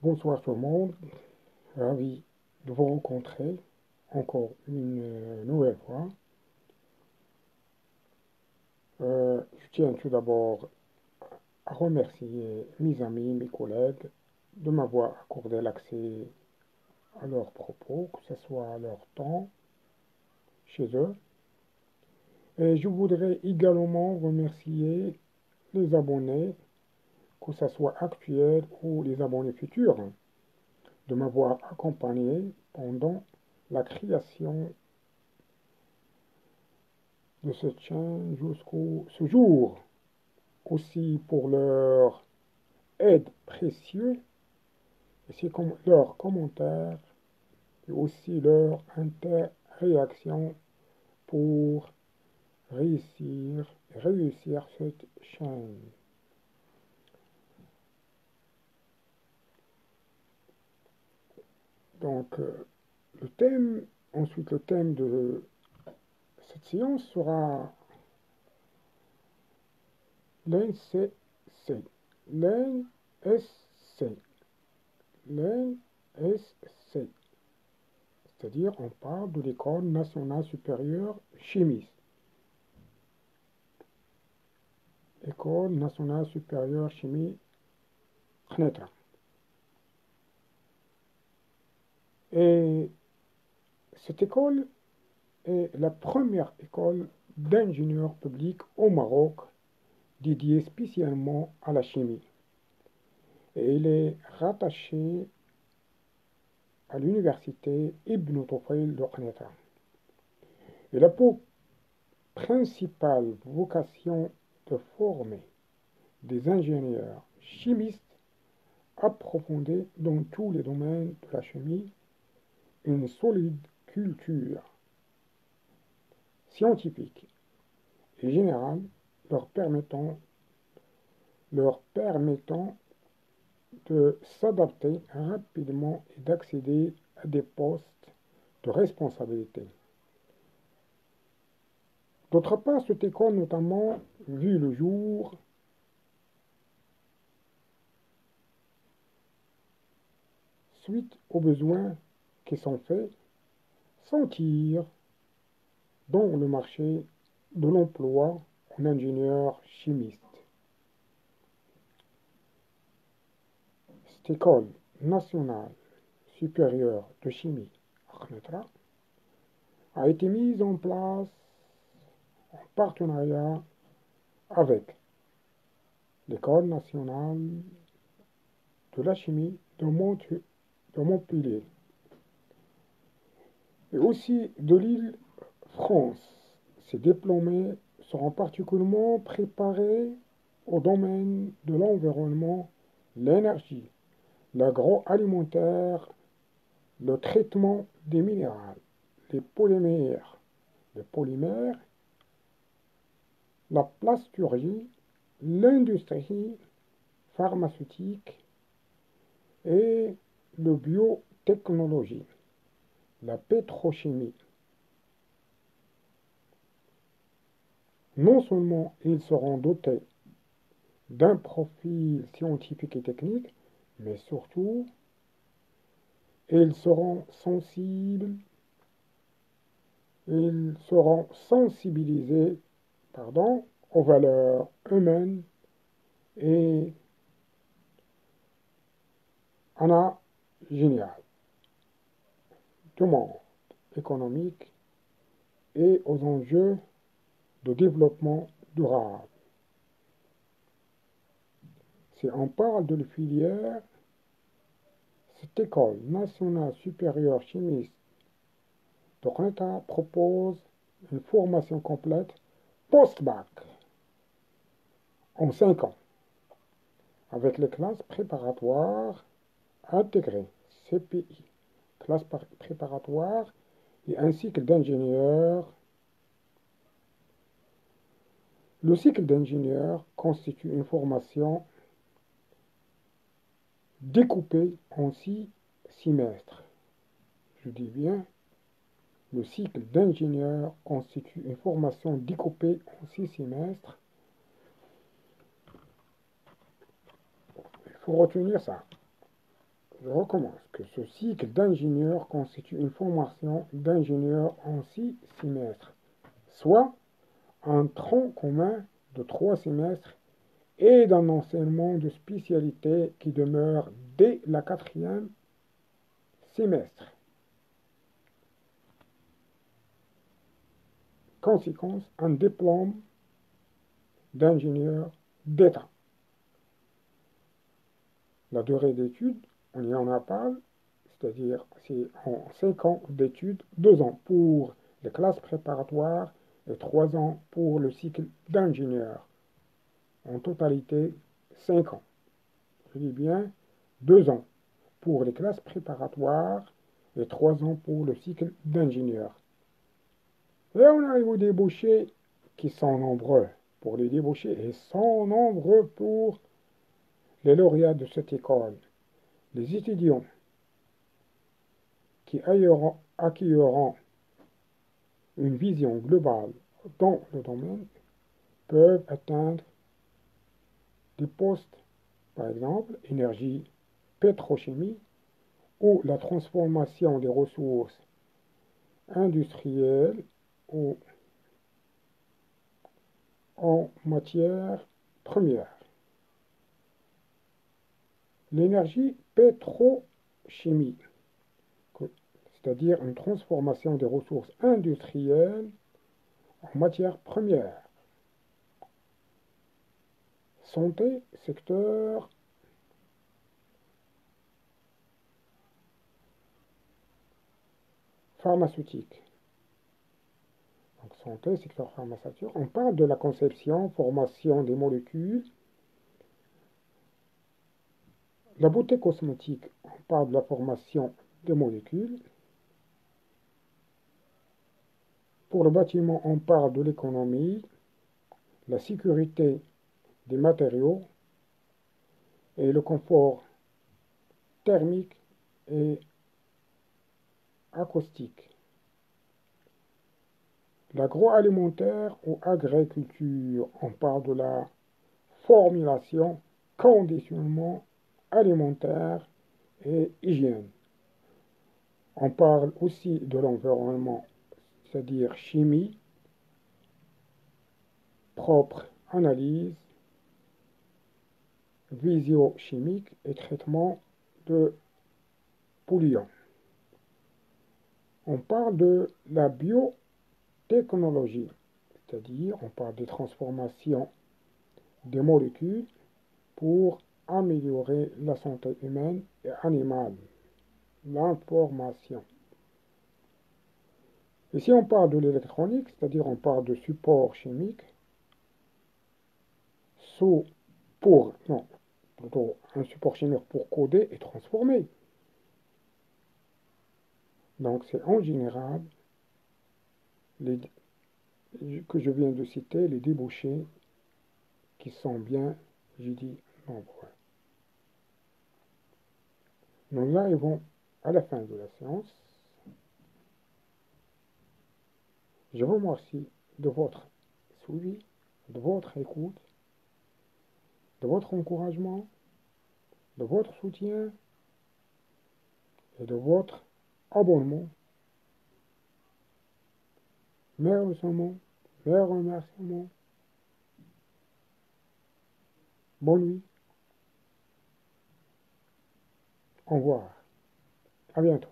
Bonsoir tout le monde, ravi de vous rencontrer encore une nouvelle fois. Je tiens tout d'abord à remercier mes amis, mes collègues de m'avoir accordé l'accès à leurs propos, que ce soit à leur temps chez eux. Et je voudrais également remercier les abonnés, que ce soit actuels ou les abonnés futurs, de m'avoir accompagné pendant la création de cette chaîne jusqu'au ce jour, aussi pour leur aide précieuse, ainsi comme leurs commentaires et aussi leur interréaction pour réussir cette chaîne. Donc, ensuite le thème de cette séance sera l'NSC. L'NSC. L'NSC. C'est-à-dire, on parle de l'École nationale supérieure chimiste. École nationale supérieure chimie CNETRA. Et cette école est la première école d'ingénieurs publics au Maroc dédiée spécialement à la chimie. Et elle est rattachée à l'université Ibn Tufayl de CNETRA. Elle a pour principale vocation de former des ingénieurs chimistes approfondis dans tous les domaines de la chimie, une solide culture scientifique et générale leur permettant de s'adapter rapidement et d'accéder à des postes de responsabilité. D'autre part, cette école notamment vit le jour suite aux besoins qui sont faits sentir dans le marché de l'emploi en ingénieur chimiste. Cette école nationale supérieure de chimie, CNETRA, a été mise en place en partenariat avec l'École nationale de la chimie de Montpellier et aussi de l'Île-France. Ces diplômés seront particulièrement préparés au domaine de l'environnement, l'énergie, l'agroalimentaire, le traitement des minéraux, les polymères, la plasturgie, l'industrie pharmaceutique et la biotechnologie, la pétrochimie. Non seulement ils seront dotés d'un profil scientifique et technique, mais surtout, ils seront sensibilisés, aux valeurs humaines et à la générale du monde économique et aux enjeux de développement durable. Si on parle de la filière, cette école nationale supérieure chimiste de CNETRA propose une formation complète post-bac en 5 ans, avec les classes préparatoires intégrées, CPI, classes préparatoires et un cycle d'ingénieur. Le cycle d'ingénieur constitue une formation découpée en 6 semestres. Je dis bien, le cycle d'ingénieur constitue une formation découpée en 6 semestres. Il faut retenir ça. Je recommence que ce cycle d'ingénieur constitue une formation d'ingénieur en 6 semestres, soit un tronc commun de 3 semestres et d'un enseignement de spécialité qui demeure dès la 4e semestre. Conséquence, un diplôme d'ingénieur d'État. La durée d'études, on y en a parlé, c'est-à-dire c'est en 5 ans d'études, 2 ans pour les classes préparatoires et 3 ans pour le cycle d'ingénieur. En totalité, 5 ans. Je dis bien 2 ans pour les classes préparatoires et 3 ans pour le cycle d'ingénieur. Et on arrive aux débouchés qui sont nombreux pour les débouchés et sont nombreux pour les lauréats de cette école. Les étudiants qui acquériront une vision globale dans le domaine peuvent atteindre des postes, par exemple, énergie, pétrochimie ou la transformation des ressources industrielles ou en matière première. L'énergie pétrochimie, c'est-à-dire une transformation des ressources industrielles en matière première. Santé, secteur pharmaceutique. Donc, santé, secteur pharmaceutique. On parle de la conception, formation des molécules. La beauté cosmétique, on parle de la formation des molécules. Pour le bâtiment, on parle de l'économie, la sécurité des matériaux et le confort thermique et acoustique. L'agroalimentaire ou agriculture, on parle de la formulation, conditionnement alimentaire et hygiène. On parle aussi de l'environnement, c'est-à-dire chimie, propre analyse, visio-chimique et traitement de polluants. On parle de la biotechnologie, c'est-à-dire on parle des transformations des molécules pour améliorer la santé humaine et animale. L'information. Ici, on parle de l'électronique, c'est-à-dire on parle de support chimique, plutôt un support chimique pour coder et transformer. Donc, c'est en général que je viens de citer, les débouchés qui sont bien, j'ai dit, nombreux. Nous arrivons à la fin de la séance. Je vous remercie de votre suivi, de votre écoute, de votre encouragement, de votre soutien et de votre abonnement. Mes remerciements. Bonne nuit. Au revoir. À bientôt.